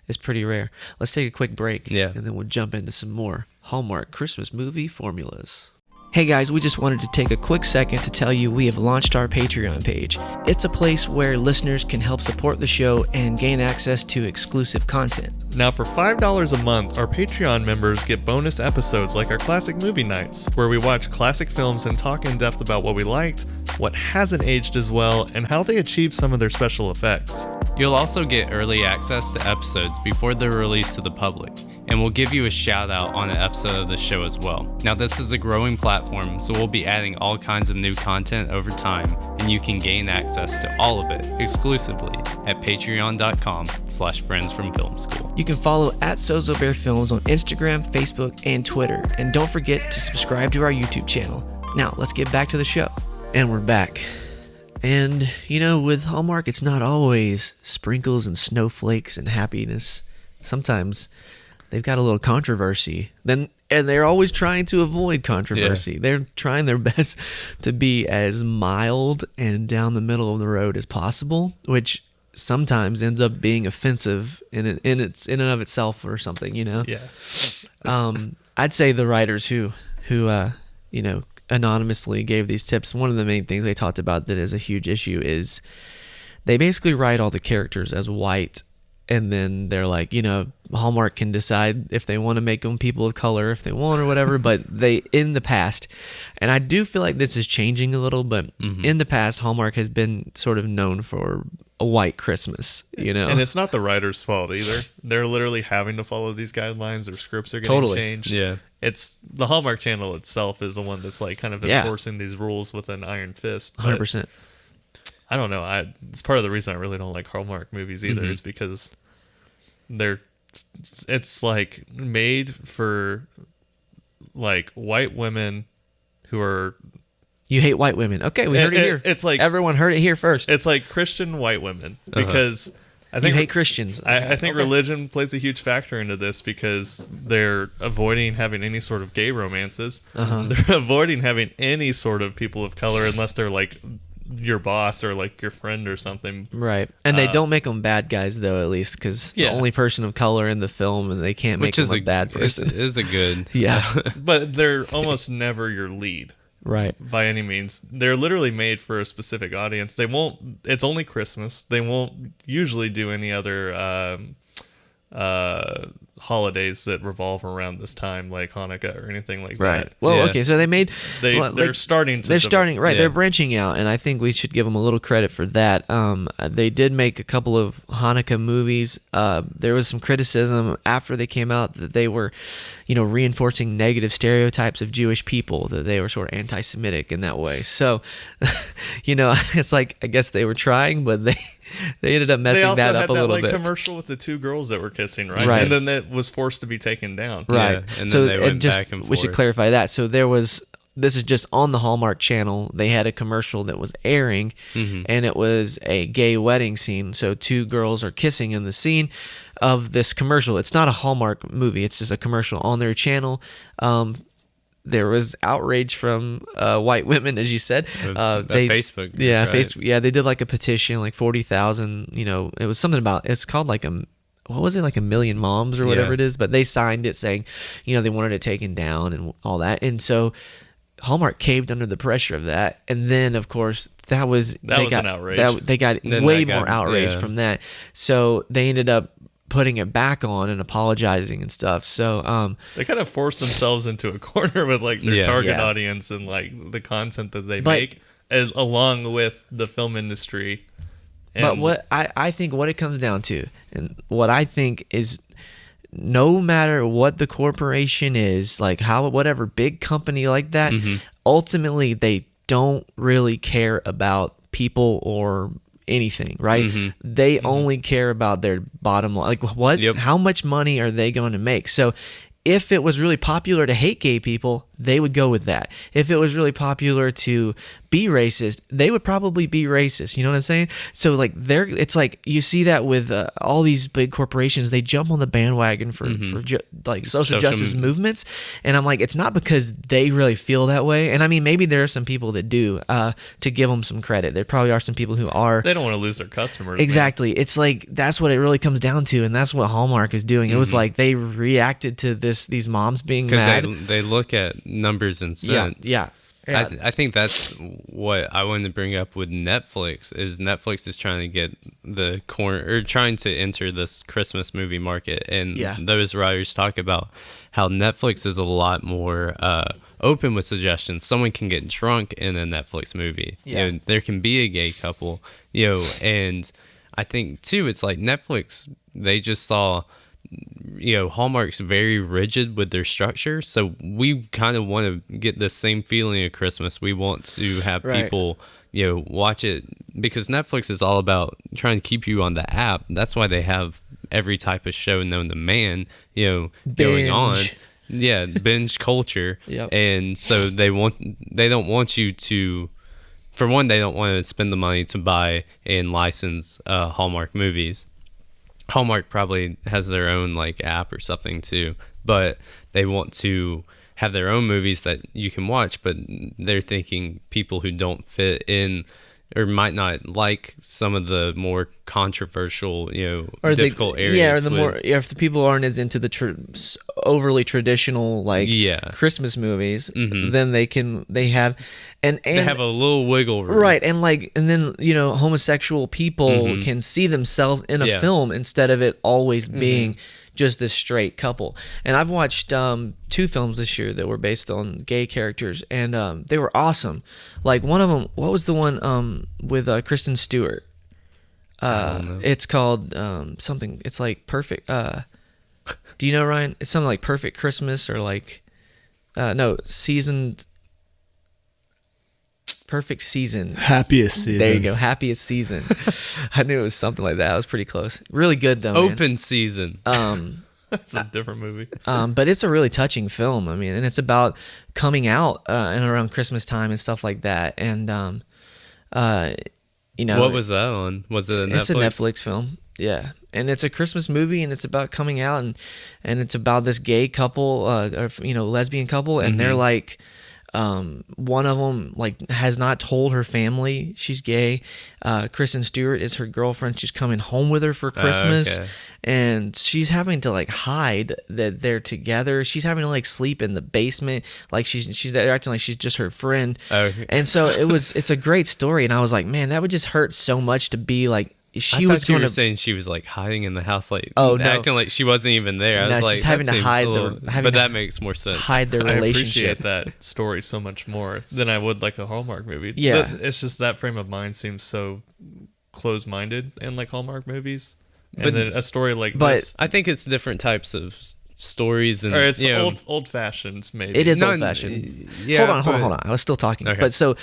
It's pretty rare. Let's take a quick break, and then we'll jump into some more Hallmark Christmas movie formulas. Hey guys, we just wanted to take a quick second to tell you we have launched our Patreon page. It's a place where listeners can help support the show and gain access to exclusive content. Now for $5 a month, our Patreon members get bonus episodes like our classic movie nights, where we watch classic films and talk in depth about what we liked, what hasn't aged as well, and how they achieved some of their special effects. You'll also get early access to episodes before they're released to the public, and we'll give you a shout out on an episode of the show as well. Now, this is a growing platform, so we'll be adding all kinds of new content over time, and you can gain access to all of it exclusively at patreon.com/friendsfromfilmschool. You can follow at Sozo Bear Films on Instagram, Facebook, and Twitter. And don't forget to subscribe to our YouTube channel. Now, let's get back to the show. And we're back. And, with Hallmark, it's not always sprinkles and snowflakes and happiness. Sometimes they've got a little controversy. And they're always trying to avoid controversy. They're trying their best to be as mild and down the middle of the road as possible, which sometimes ends up being offensive in and of itself or something, Yeah. I'd say the writers who anonymously gave these tips, one of the main things they talked about that is a huge issue is they basically write all the characters as white, and then they're like, Hallmark can decide if they want to make them people of color if they want or whatever, but they, in the past, and I do feel like this is changing a little, but in the past, Hallmark has been sort of known for a white Christmas, you know. And it's not the writer's fault either. They're literally having to follow these guidelines. Their scripts are getting changed. Yeah. It's the Hallmark Channel itself is the one that's like kind of enforcing these rules with an iron fist. 100%. I don't know. It's part of the reason I really don't like Hallmark movies either, is because it's like made for like white women who are. You hate white women. Okay, we heard it here. It's like everyone heard it here first. It's like Christian white women because I think you hate Christians. I think religion plays a huge factor into this because they're avoiding having any sort of gay romances. They're avoiding having any sort of people of color unless they're like your boss or like your friend or something. Right. And they don't make them bad guys though, at least, because the only person of color in the film, and they can't make them a bad person. Is a good. Yeah. But they're almost never your lead. Right. By any means. They're literally made for a specific audience. They won't, it's only Christmas. They won't usually do any other holidays that revolve around this time, like Hanukkah or anything like right. that. Well, okay, so they're starting to they're branching out, and I think we should give them a little credit for that. They did make a couple of Hanukkah movies. There was some criticism after they came out that they were, reinforcing negative stereotypes of Jewish people, that they were sort of anti-Semitic in that way. So, it's like, I guess they were trying, but they ended up messing that up a little bit. They also had that commercial with the two girls that were kissing, right? Right. And then that was forced to be taken down. Right. Yeah, and then they went back and forth. We should clarify that. So this is just on the Hallmark Channel. They had a commercial that was airing, and it was a gay wedding scene. So two girls are kissing in the scene of this commercial. It's not a Hallmark movie. It's just a commercial on their channel. There was outrage from white women, as you said. Facebook group, yeah, right? Facebook. Yeah, they did like a petition, like 40,000. It was something about. It's called like what was it, like 1 million moms or whatever it is. But they signed it saying, they wanted it taken down and all that. And so Hallmark caved under the pressure of that. And then, of course, that was an outrage. They got way more outrage from that. So they ended up putting it back on and apologizing and stuff. So they kind of forced themselves into a corner with like their target audience and like the content that they make, along with the film industry. But what I think what it comes down to, and what I think is, no matter what the corporation is, like whatever big company like that, ultimately they don't really care about people or anything, right? They only care about their bottom line. Like how much money are they going to make? So if it was really popular to hate gay people, they would go with that. If it was really popular to be racist, they would probably be racist. You know what I'm saying? So like it's like you see that with all these big corporations, they jump on the bandwagon for like social justice movements, and I'm like, it's not because they really feel that way. And I mean, maybe there are some people that do, to give them some credit. There probably are some people who are. They don't want to lose their customers. Exactly. Man. It's like that's what it really comes down to, and that's what Hallmark is doing. It was like they reacted to these moms being mad. They look at numbers and cents. Yeah. I think that's what I wanted to bring up with Netflix is trying to get the corner, or trying to enter this Christmas movie market. And those writers talk about how Netflix is a lot more open with suggestions. Someone can get drunk in a Netflix movie. Yeah. There can be a gay couple, and I think too, it's like Netflix, they just saw, Hallmark's very rigid with their structure, so we kind of want to get the same feeling of Christmas. We want to have people watch it, because Netflix is all about trying to keep you on the app. That's why they have every type of show known to man going on. Binge culture. And so they don't want you to, for one, they don't want to spend the money to buy and license Hallmark movies. Hallmark probably has their own like app or something too, but they want to have their own movies that you can watch, but they're thinking people who don't fit in or might not like some of the more controversial, or difficult areas. Or if the people aren't as into the overly traditional Christmas movies, then they have a little wiggle room, right? And then homosexual people can see themselves in a film instead of it always being just this straight couple. And I've watched 2 films this year that were based on gay characters, and they were awesome. Like one of them, what was the one with Kristen Stewart? It's called something. It's like Perfect. Do you know, Ryan? It's something like Perfect Christmas or like no, Seasoned. Perfect Season. Happiest Season. There you go. Happiest Season. I knew it was something like that. I was pretty close. Really good though. Open Season. It's a different movie. But it's a really touching film. I mean, and it's about coming out and around Christmas time and stuff like that. And you know, what was that on? Was it a Netflix? It's a Netflix film. Yeah. And it's a Christmas movie, and it's about coming out, and it's about this gay couple, or, you know, lesbian couple, and they're like, one of them like has not told her family she's gay. Kristen Stewart is her girlfriend. She's coming home with her for Christmas, and she's having to like hide that they're together. She's having to like sleep in the basement, like she's acting like she's just her friend. And so it's a great story, and I was like, man, that would just hurt so much to be like. I thought you were saying she was like hiding in the house, like acting like she wasn't even there. I was like, she's having to hide but that makes more sense. Hide their relationship. I appreciate that story so much more than I would like a Hallmark movie. Yeah, it's just that frame of mind seems so close-minded in like Hallmark movies, and then a story like this. I think it's different types of stories, and or it's old-fashioned. Maybe it is old-fashioned. Yeah, hold on. I was still talking. Okay. But so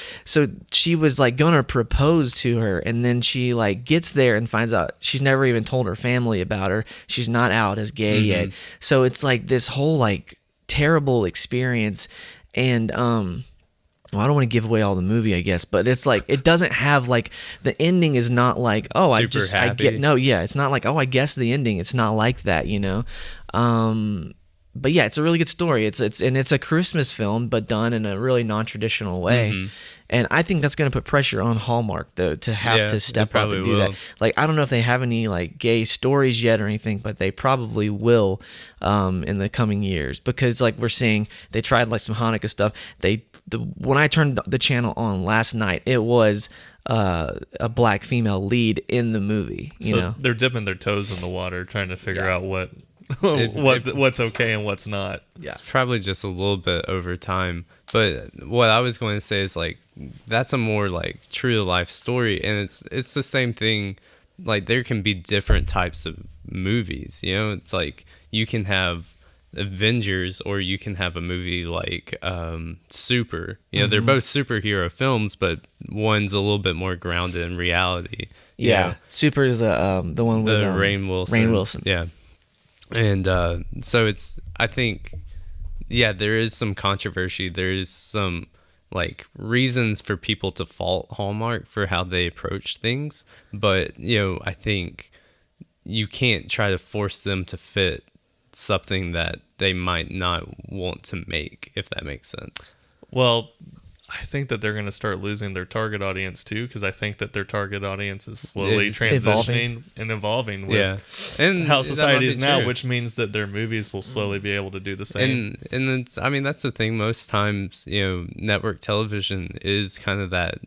she was like gonna propose to her, and then she like gets there and finds out she's never even told her family about her. She's not out as gay yet. So it's like this whole like terrible experience, and well, I don't want to give away all the movie, I guess, but it's like it doesn't have like the ending is not like it's not like I guess the ending. It's not like that, you know. But yeah, it's a really good story. It's a Christmas film, but done in a really non-traditional way. And I think that's going to put pressure on Hallmark though to have to step up and do that. Like I don't know if they have any like gay stories yet or anything, but they probably will in the coming years, because like we're seeing they tried like some Hanukkah stuff. When I turned the channel on last night, it was a black female lead in the movie. You know, they're dipping their toes in the water, trying to figure out what's okay and what's not. Yeah, it's probably just a little bit over time. But what I was going to say is like that's a more like true to life story, and it's the same thing. Like there can be different types of movies. You know, it's like you can have Avengers, or you can have a movie like Super. You know, they're both superhero films, but one's a little bit more grounded in reality. Yeah, know? Super is the one with Rainn Wilson. Rainn Wilson. Yeah, and so it's I think there is some controversy. There is some like reasons for people to fault Hallmark for how they approach things, but you know, I think you can't try to force them to fit something that they might not want to make, if that makes sense. Well, I think that they're going to start losing their target audience too, because I think that their target audience is slowly transitioning and evolving with and how society is now, which means that their movies will slowly be able to do the same. And it's, I mean, that's the thing. Most times, you know, network television is kind of that,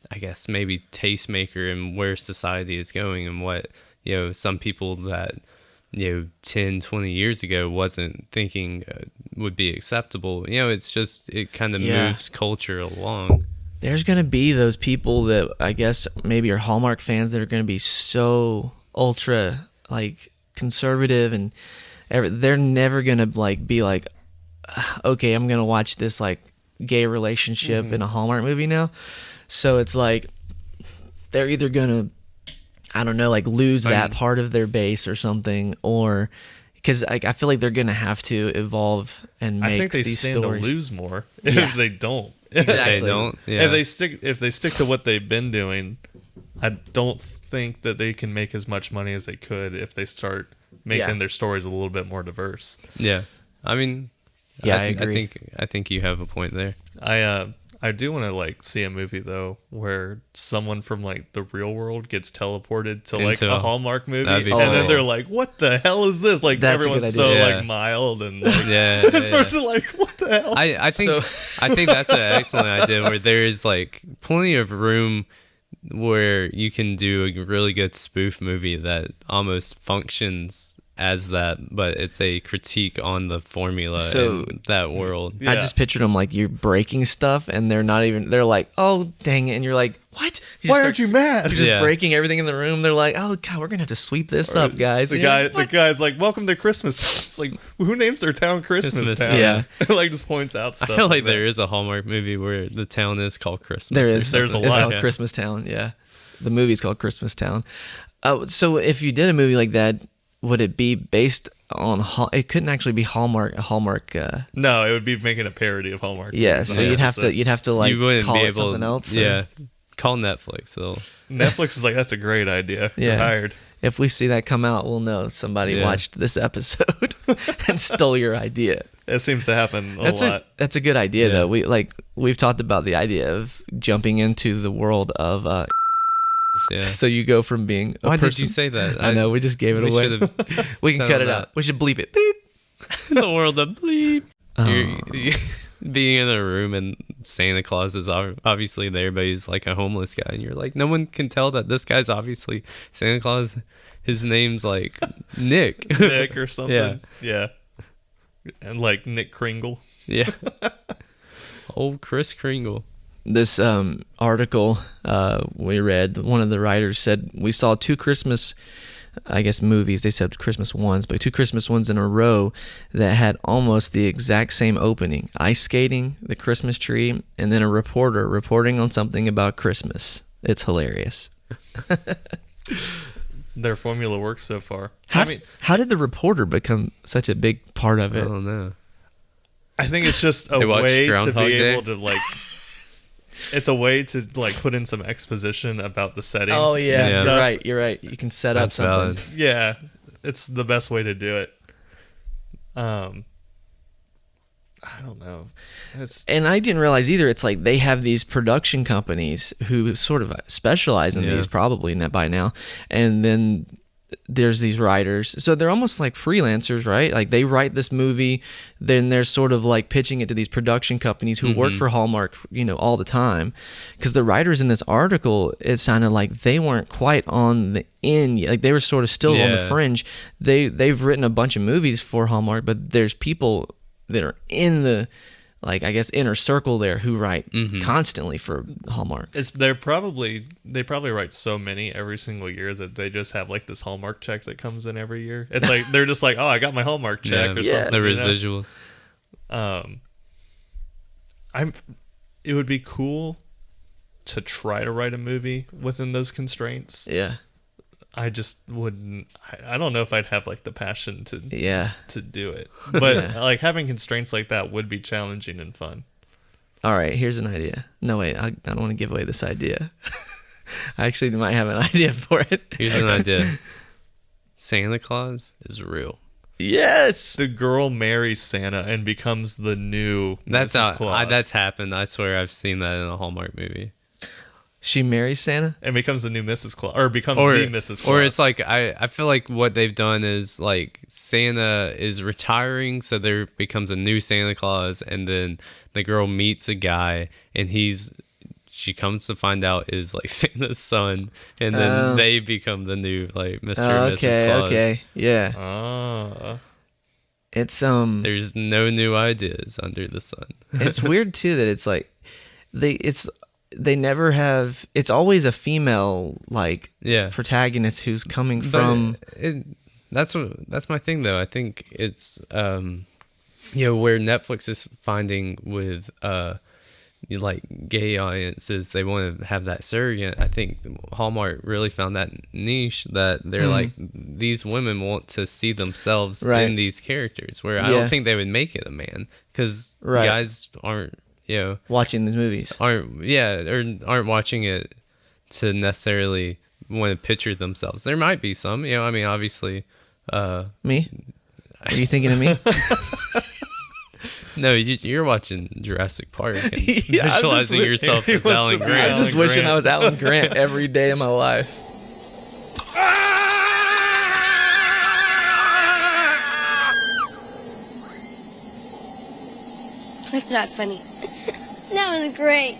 I guess, maybe tastemaker in where society is going and what, you know, some people that, you know, 10, 20 years ago wasn't thinking would be acceptable. You know, it's just, it kind of moves culture along. There's going to be those people that I guess maybe are Hallmark fans that are going to be so ultra like conservative, and they're never going to like be like, okay, I'm going to watch this like gay relationship in a Hallmark movie now. So it's like they're either going to, I don't know, like lose that part of their base or something, or because I feel like they're gonna have to evolve and make these stories. I think they stand to lose more if they don't. Exactly. If they don't, if they stick to what they've been doing, I don't think that they can make as much money as they could if they start making their stories a little bit more diverse. Yeah, I mean, I agree. I think you have a point there. I do want to like see a movie though where someone from like the real world gets teleported to like a Hallmark movie, and then they're like, "What the hell is this?" Like everyone's so like mild and like, this person like, "What the hell?" I think that's an excellent idea where there is like plenty of room where you can do a really good spoof movie that almost functions as that, but it's a critique on the formula in that world. I just pictured them like you're breaking stuff, and they're like, oh dang it, and you're like, what? Why aren't you mad? You're just breaking everything in the room. They're like, oh god, we're gonna have to sweep this up, guys. The guy's like, welcome to Christmas. It's like, who names their town Christmas Town? Yeah. Like just points out stuff. I feel like there is a Hallmark movie where the town is called Christmas. There is. There's a lot. It's called Christmas Town. Yeah, the movie's called Christmas Town. So if you did a movie like that, would it be based on? It couldn't actually be Hallmark. No, it would be making a parody of Hallmark. Yeah, so you'd have to like you wouldn't call be it able, something else. Yeah, call Netflix. Netflix is like, that's a great idea. Yeah. You're hired. If we see that come out, we'll know somebody watched this episode and stole your idea. It seems to happen a lot. That's a good idea though. We've talked about the idea of jumping into the world of. So you go from being. Why did you say that? I know we just gave it away. We can cut it out. We should bleep it. Beep. The world of bleep. You're being in a room and Santa Claus is obviously there, but he's like a homeless guy, and you're like, no one can tell that this guy's obviously Santa Claus. His name's like Nick or something. Yeah. And like Nick Kringle. Yeah. Old Kris Kringle. This article we read, one of the writers said, we saw two Christmas, I guess movies, they said Christmas ones, but two Christmas ones in a row that had almost the exact same opening. Ice skating, the Christmas tree, and then a reporter reporting on something about Christmas. It's hilarious. Their formula works so far. How did the reporter become such a big part of it? I don't know. I think it's just a way to be able to like... It's a way to like put in some exposition about the setting. Oh yeah. You're right. You can set up something. Valid. Yeah, it's the best way to do it. I don't know. And I didn't realize either. It's like they have these production companies who sort of specialize in these, probably by now, and then there's these writers, so they're almost like freelancers, right? Like they write this movie, then they're sort of like pitching it to these production companies who work for Hallmark, all the time. Because the writers in this article, it sounded like they weren't quite on the end yet. Like they were sort of still on the fringe. They've written a bunch of movies for Hallmark, but there's people that are in the, like, I guess, inner circle there who write constantly for Hallmark. They probably write so many every single year that they just have like this Hallmark check that comes in every year. It's like they're just like, oh, I got my Hallmark check or something. The residuals. It would be cool to try to write a movie within those constraints. Yeah. I just wouldn't. I don't know if I'd have like the passion to do it. But like having constraints like that would be challenging and fun. All right, here's an idea. No, wait, I don't want to give away this idea. I actually might have an idea for it. Here's an idea. Santa Claus is real. Yes. The girl marries Santa and becomes the new Mrs. Claus. That's happened. I swear I've seen that in a Hallmark movie. She marries Santa and becomes the new Mrs. Claus, or becomes the Mrs. Claus. Or it's like I feel like what they've done is like Santa is retiring, so there becomes a new Santa Claus, and then the girl meets a guy, and she comes to find out is like Santa's son, and then they become the new like Mr. and Mrs. Claus. Okay, yeah. It's There's no new ideas under the sun. It's weird too that it's like they never have. It's always a female like protagonist who's coming from. That's my thing though. I think it's where Netflix is finding with like gay audiences, they want to have that surrogate. I think Hallmark really found that niche that they're like, these women want to see themselves in these characters. Where I don't think they would make it a man, because guys aren't. Watching these movies aren't watching it to necessarily want to picture themselves. There might be some, I mean, obviously. Me? Are you thinking of me? No, you're watching Jurassic Park and visualizing yourself as Alan Grant. I'm just wishing I was Alan Grant every day of my life. That's not funny. That was great.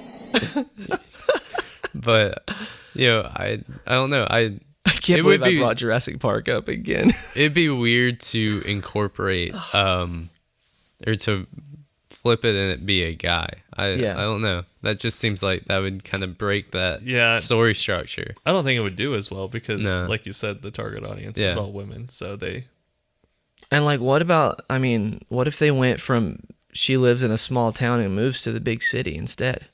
But I don't know. can't It would believe I be- brought Jurassic Park up again. It'd be weird to incorporate or to flip it and it be a guy. I don't know. That just seems like that would kind of break that story structure. I don't think it would do as well because, No. like you said, the target audience is all women, so they. And like, what about? I mean, what if they went from she lives in a small town and moves to the big city instead?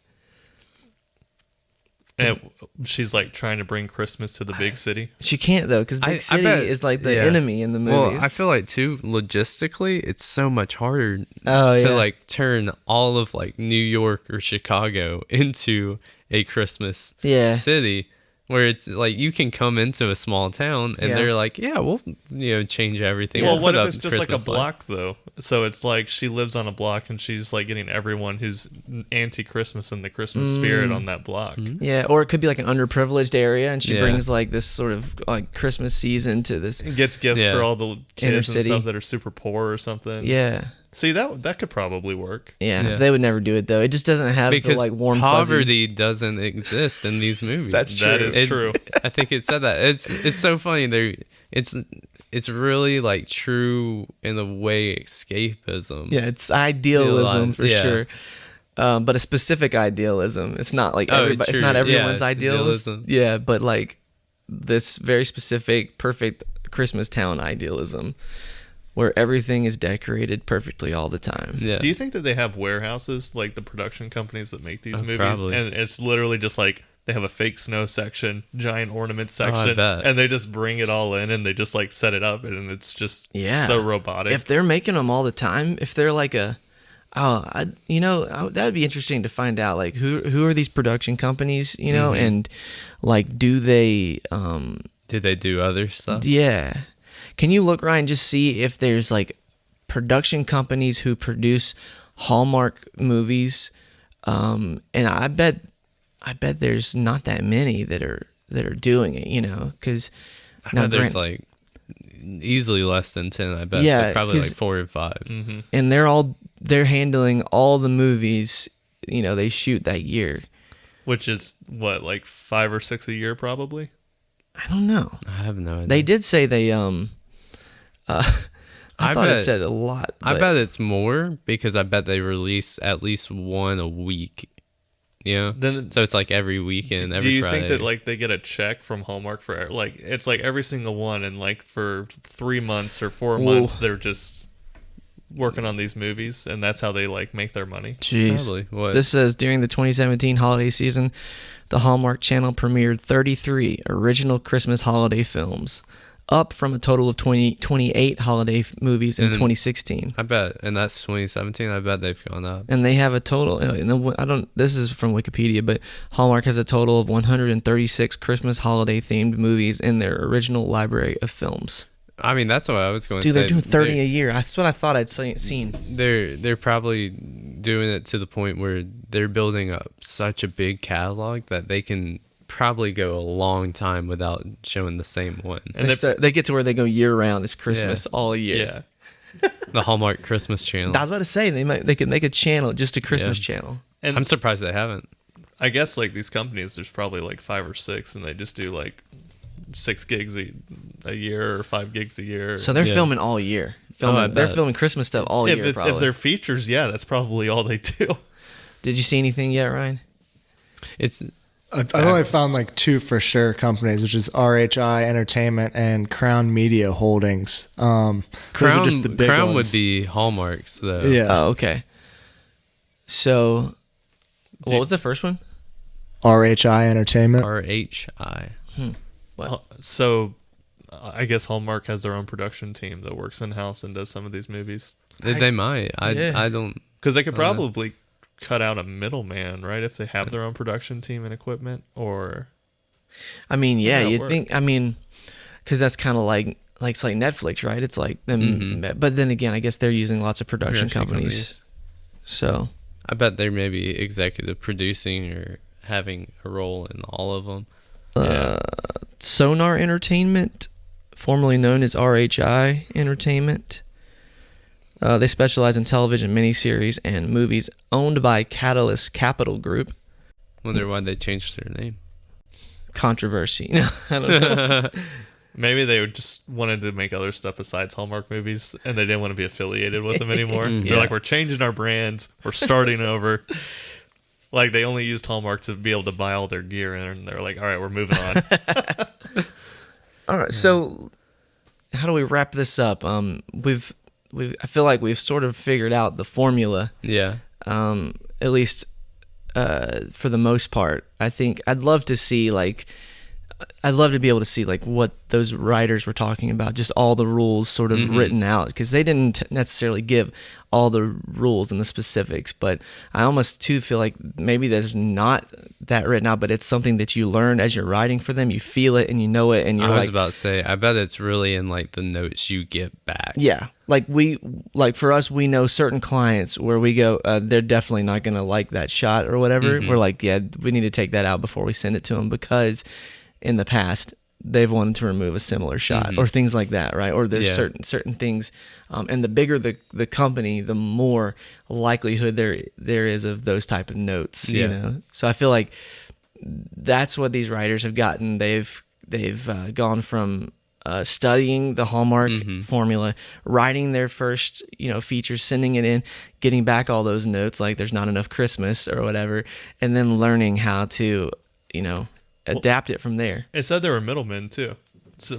And she's like trying to bring Christmas to the big city. She can't though, because big city bet- is like the yeah. enemy in the movies. Well, I feel like too logistically, it's so much harder Oh, to yeah. like turn all of like New York or Chicago into a Christmas city, where it's like you can come into a small town and they're like, yeah, we'll change everything. Well, We'll what put if up it's just like a Christmas block though? So it's like she lives on a block and she's like getting everyone who's anti-Christmas and the Christmas spirit on that block. Yeah, or it could be like an underprivileged area, and she Yeah. brings like this sort of like Christmas season to this. And gets gifts Yeah. for all the Inner kids and city. stuff that are super poor or something. Yeah, See, that could probably work. yeah, Yeah. they would never do it though. It just doesn't have because the like warm poverty doesn't exist in these movies. That's true. That is true. I think it said that. It's so funny. It's really like true in a way escapism. Yeah, it's idealism for Yeah. sure. But a specific idealism. It's not like everybody. It's true. not Yeah, everyone's it's idealism. idealism. Yeah, but like this very specific, perfect Christmas town idealism, where everything is decorated perfectly all the time. Yeah. Do you think that they have warehouses like the production companies that make these movies? Probably. And it's literally just like they have a fake snow section, giant ornament section, bet. and they just bring it all in and they just like set it up and it's just so robotic. If they're making them all the time, if they're like that'd be interesting to find out. Like who are these production companies? And like do they do other stuff? Yeah. Can you look, Ryan, just see if there's like production companies who produce Hallmark movies? And I bet there's not that many that are doing it, because I bet there's like easily less than 10. I bet. Yeah, Like, probably 'cause- like 4 or 5. and they're handling all the movies, they shoot that year. Which is what, like 5 or 6 a year probably? I don't know. I have no idea. They did say they I thought it bet- said a lot. I but- bet it's more because I bet they release at least one a week. Then So it's like every weekend, every do you Friday. think that like they get a check from Hallmark for like it's like every single one and like for 3 months or 4 months they're just working on these movies and that's how they like make their money? Jeez. Probably. What? This says during the 2017 holiday season, the Hallmark Channel premiered 33 original Christmas holiday films, up from a total of 28 holiday movies in And 2016. I bet, and that's 2017. I bet they've gone up. And they have a total. This is from Wikipedia, but Hallmark has a total of 136 Christmas holiday themed movies in their original library of films. I mean, that's what I was going to Dude, say. they're doing 30 a year. That's what I thought I'd seen. They're probably doing it to the point where they're building up such a big catalog that they can probably go a long time without showing the same one. And They get to where they go year round. It's Christmas all year. yeah. The Hallmark Christmas channel. I was about to say they could make a channel, just a Christmas channel. And I'm surprised they haven't. I guess like these companies there's probably like 5 or 6 and they just do like 6 gigs a year or 5 gigs a year. So they're Yeah. filming all year. I They're bet. filming Christmas stuff all year. Probably. if they're features, yeah, that's probably all they do. Did you see anything yet, Ryan? It's I've only found like 2 for sure companies, which is RHI Entertainment and Crown Media Holdings. Those are just the big Crown ones. would be Hallmarks though. Yeah. Oh, okay. So, what was the first one? RHI Entertainment. RHI. So I guess Hallmark has their own production team that works in house and does some of these movies They might. I don't. because they could probably cut out a middleman, right? If they have their own production team and equipment, or I mean, yeah, How'd that you'd work? think. I mean, because that's kind of like it's like Netflix, right? It's like them, but then again, I guess they're using lots of production companies. So I bet they're maybe executive producing or having a role in all of them. Sonar Entertainment, formerly known as RHI Entertainment. They specialize in television miniseries and movies owned by Catalyst Capital Group. Wonder why they changed their name. controversy. I don't know. Maybe they just wanted to make other stuff besides Hallmark movies, and they didn't want to be affiliated with them anymore. They're like, we're changing our brands. We're starting over. Like, they only used Hallmark to be able to buy all their gear, and they're like, all right, we're moving on. All right, so how do we wrap this up? I feel like we've sort of figured out the formula. Yeah. At least for the most part. I think I'd love to be able to see like what those writers were talking about, just all the rules sort of written out, because they didn't necessarily give all the rules and the specifics, but I almost too feel like maybe there's not that written out, but it's something that you learn as you're writing for them. You feel it and you know it, and you're I was about to say, I bet it's really in like the notes you get back. Yeah. Like for us, we know certain clients where we go, they're definitely not going to like that shot or whatever. We're like, yeah, we need to take that out before we send it to them, because in the past they've wanted to remove a similar shot or things like that, right? Or there's certain things, and the bigger the company, the more likelihood there is of those type of notes, you know. So I feel like that's what these writers have gotten. They've gone from studying the Hallmark formula, writing their first feature, sending it in, getting back all those notes like there's not enough Christmas or whatever, and then learning how to adapt it from there. It said there were middlemen too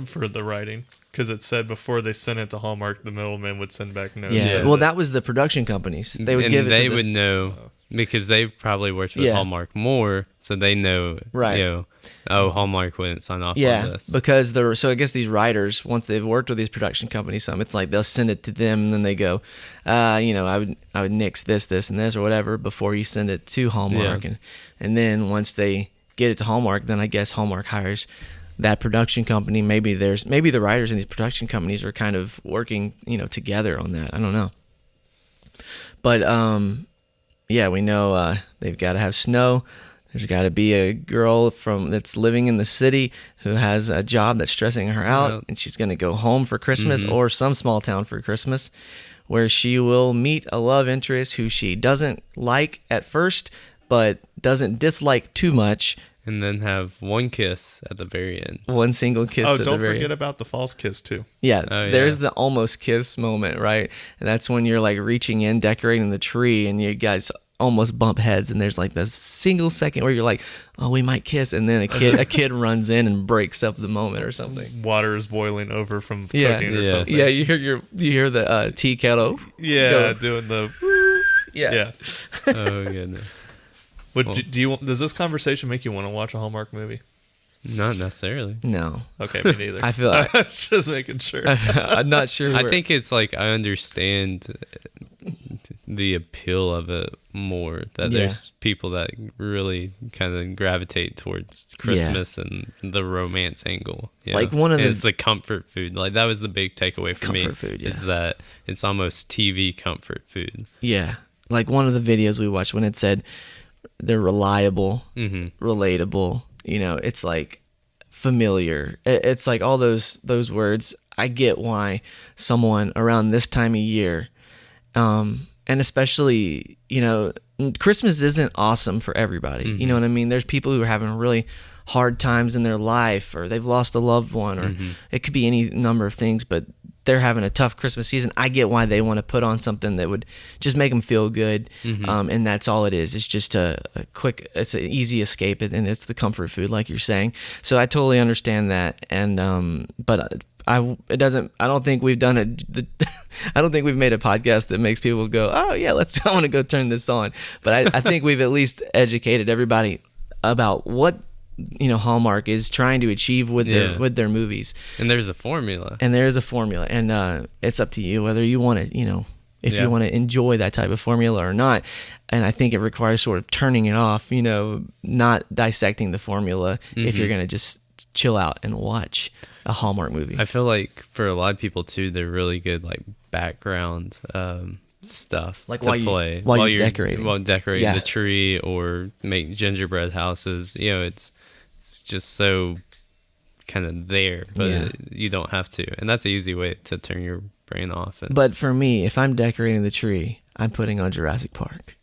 for the writing, because it said before they sent it to Hallmark, the middlemen would send back notes. Yeah, well, that was the production companies. They would give it. They would know because they've probably worked with Hallmark more, so they know. Right. Hallmark wouldn't sign off on this. Because so I guess these writers, once they've worked with these production companies, it's like they'll send it to them, and then they go, I would nix this, and this, or whatever before you send it to Hallmark, and then once they get it to Hallmark, then I guess Hallmark hires that production company. Maybe the writers in these production companies are kind of working, together on that. I don't know. But we know they've got to have snow. There's got to be a girl that's living in the city who has a job that's stressing her out, and she's going to go home for Christmas or some small town for Christmas, where she will meet a love interest who she doesn't like at first, but doesn't dislike too much. And then have one kiss at the very end. One single kiss at the very end. Oh, don't forget about the false kiss, too. Yeah, there's the almost kiss moment, right? And that's when you're, like, reaching in, decorating the tree, and you guys almost bump heads, and there's, like, this single second where you're like, oh, we might kiss, and then a kid runs in and breaks up the moment or something. Water is boiling over from cooking or something. Yeah, you hear the tea kettle. Yeah, doing the... Yeah. Oh, goodness. Does this conversation make you want to watch a Hallmark movie? Not necessarily. No. Okay, me neither. I feel like... I was just making sure. I'm not sure. I think it's like I understand the appeal of it more, that there's people that really kind of gravitate towards Christmas and the romance angle. Like one of it's the comfort food. Like that was the big takeaway for me. Comfort food, is that it's almost TV comfort food. Yeah. Like one of the videos we watched when it said they're reliable, relatable, it's like familiar. It's like all those words. I get why someone around this time of year, and especially, Christmas isn't awesome for everybody. You know what I mean? There's people who are having really hard times in their life, or they've lost a loved one, or it could be any number of things, but they're having a tough Christmas season. I get why they want to put on something that would just make them feel good. And that's all it is. It's just a quick, it's an easy escape, and it's the comfort food, like you're saying. So I totally understand that. And, but I don't think we've done I don't think we've made a podcast that makes people go, oh yeah, I want to go turn this on. But I think we've at least educated everybody about what Hallmark is trying to achieve with their movies. And there's a formula. And it's up to you whether you want to, if you want to enjoy that type of formula or not. And I think it requires sort of turning it off, not dissecting the formula if you're going to just chill out and watch a Hallmark movie. I feel like for a lot of people too, they're really good like background stuff, like to play while you're decorating the tree or make gingerbread houses. It's just so kind of there, but you don't have to, and that's an easy way to turn your brain off. But for me, if I'm decorating the tree, I'm putting on Jurassic Park.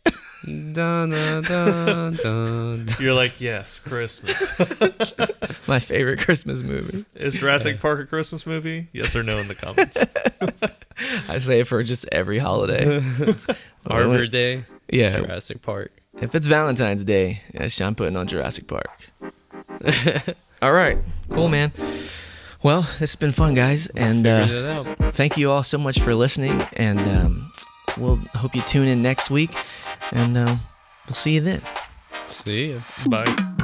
Dun, dun, dun, dun. You're like, yes, Christmas. My favorite Christmas movie. Is Jurassic Park a Christmas movie? Yes or no in the comments. I say it for just every holiday. Arbor Day. Yeah. Jurassic Park. If it's Valentine's Day, yes, I'm putting on Jurassic Park. All right. Cool, man. Well, it's been fun, guys. And Figured it out. thank you all so much for listening. And we'll hope you tune in next week. And we'll see you then. See ya. Bye.